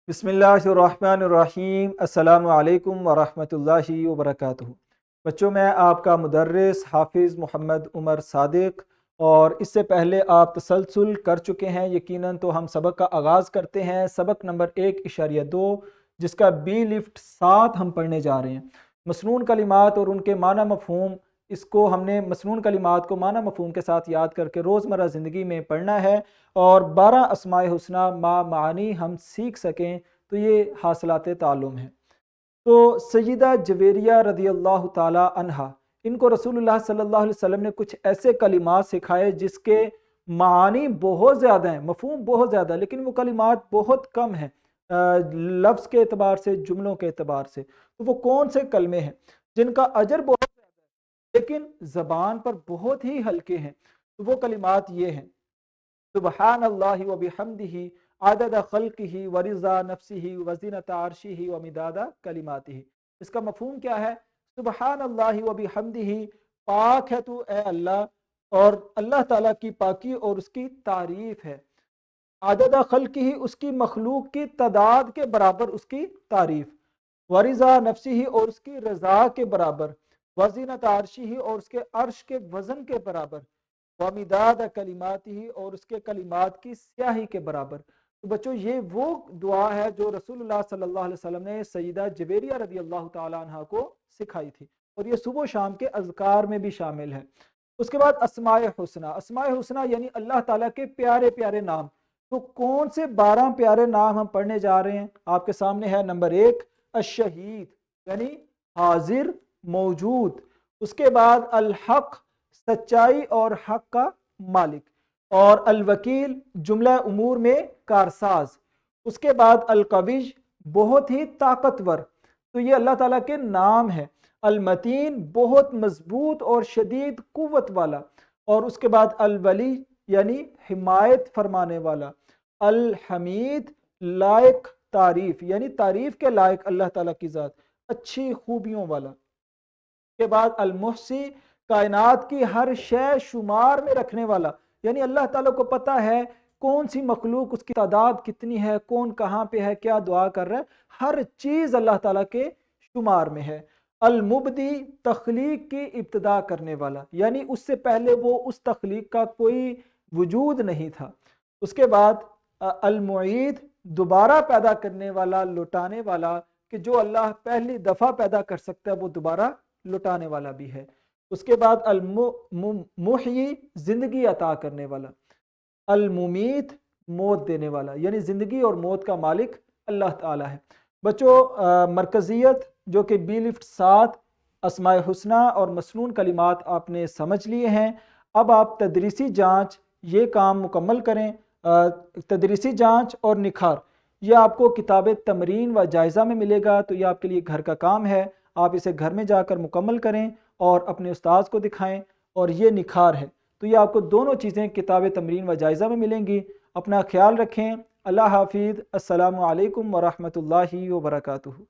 बिस्मिल्लाहिर्रहमानिर्रहीम। अस्सलामु अलैकुम वरहमतुल्लाहि वबरकातुहू। बच्चों, मैं आपका मुदर्रिस हाफिज़ मोहम्मद उमर सादिक, और इससे पहले आप तसलसल कर चुके हैं यकीनन, तो हम सबक का आगाज़ करते हैं। सबक नंबर 1.2 जिसका बी लिफ्ट 7 हम पढ़ने जा रहे हैं। मसनून कलिमात और उनके माना मफ़हूम, इसको हमने मसनून कलिमात को माना मफ़हूम के साथ याद करके रोज़मर्रा ज़िंदगी में पढ़ना है, और 12 अस्माए हुस्ना मानी हम सीख सकें, तो ये हासिलात ताल्लुम है। तो सैयदा जवेरिया रदी अल्लाह ताला अन्हा, इनको रसूलुल्लाह सल्लल्लाहु अलैहि वसल्लम ने कुछ ऐसे कलिमात सिखाए जिसके मानी बहुत ज़्यादा हैं, मफ़हूम बहुत ज़्यादा, लेकिन वो कलिमात बहुत कम हैं लफ्ज़ के अतबार से, जुमलों के अतबार से। तो वो कौन से कलमे हैं जिनका अजर बहुत ज़्यादा है लेकिन ज़बान पर बहुत ही हल्के हैं? तो वो कलिमात ये हैं: सुबहानल्लाहि व बिहम्दिही आदद खल्किही व रिज़ा नफ्सिही व ज़ीनत अर्शिही व मिदाद कलिमातिही। इसका मफहूम क्या है? सुबहानल्लाहि व बिहम्दिही, पाक है तू ए अल्लाह, और अल्लाह ताला की पाकी और उसकी तारीफ है। आदद खल्किही, उसकी मखलूक की तादाद के बराबर उसकी तारीफ। वरिज़ा नफ्सिही, और उसकी रज़ा के बराबर। वज़ीनत अर्शिही, और उसके अर्श के वज़न के बराबर। वमिदाद कलिमातिही, और उसके कलिमात की स्याही के बराबर। तो बच्चों, ये वो दुआ है जो रसूलुल्लाह सल्लल्लाहु अलैहि वसल्लम ने सईदा जवेरिया रदी अल्लाह ताला अन्हा को सिखाई थी, और ये सुबह शाम के अज़कार में भी शामिल है। उसके बाद अस्माए हुस्ना। अस्माए हुस्ना यानी अल्लाह ताला के प्यारे प्यारे नाम। तो कौन से 12 प्यारे नाम हम पढ़ने जा रहे हैं? आपके सामने है। नंबर 1 अशहीद, यानी हाजिर मौजूद। उसके बाद अल हक, सच्चाई और हक का मालिक। और अल वकील, जुमला उमूर में कारसाज। उसके बाद अल कविज, बहुत ही ताकतवर। तो ये अल्लाह ताला के नाम है। अल मतीन, बहुत मजबूत और शदीद कुव्वत वाला। और उसके बाद अल वली, यानी हिमायत फरमाने वाला। अल हमीद, लायक तारीफ, यानी तारीफ के लायक अल्लाह ताला की ज़ात, अच्छी खूबियों वाला। के बाद अल मुहसी, कायनात की हर शय शुमार में रखने वाला, यानी अल्लाह ताला को पता है कौन सी मखलूक, उसकी तादाद कितनी है, कौन कहाँ पे है, क्या दुआ कर रहा है, हर चीज़ अल्लाह ताला के शुमार में है। अल मुबदी, तख्लीक की इब्तदा करने वाला, यानी उससे पहले वो उस तख्लीक का कोई वजूद नहीं था। उसके बाद अल मुईद, दोबारा पैदा करने वाला, लौटाने वाला, कि जो अल्लाह पहली दफ़ा पैदा कर सकता है वो दोबारा लुटाने वाला भी है। उसके बाद अल मुहयी, जिंदगी अता करने वाला। अल मुमीत, मौत देने वाला, यानी जिंदगी और मौत का मालिक अल्लाह ताला है। बच्चों, मरकजियत जो कि बी लिफ्ट 7 अस्माए हुस्ना और मसनून कलिमात आपने समझ लिए हैं। अब आप तदरीसी जाँच ये काम मुकम्मल करें। तदरीसी जाँच और निखार ये आपको किताब तमरीन व जायज़ा में मिलेगा, तो ये आपके लिए घर का काम है। आप इसे घर में जाकर मुकम्मल करें और अपने उस्ताद को दिखाएं। और ये निखार है, तो ये आपको दोनों चीज़ें किताब तमरीन व जायज़ा में मिलेंगी। अपना ख्याल रखें। अल्लाह हाफिज़। अस्सलामु अलैकुम व रहमतुल्लाहि व बरकातुहू।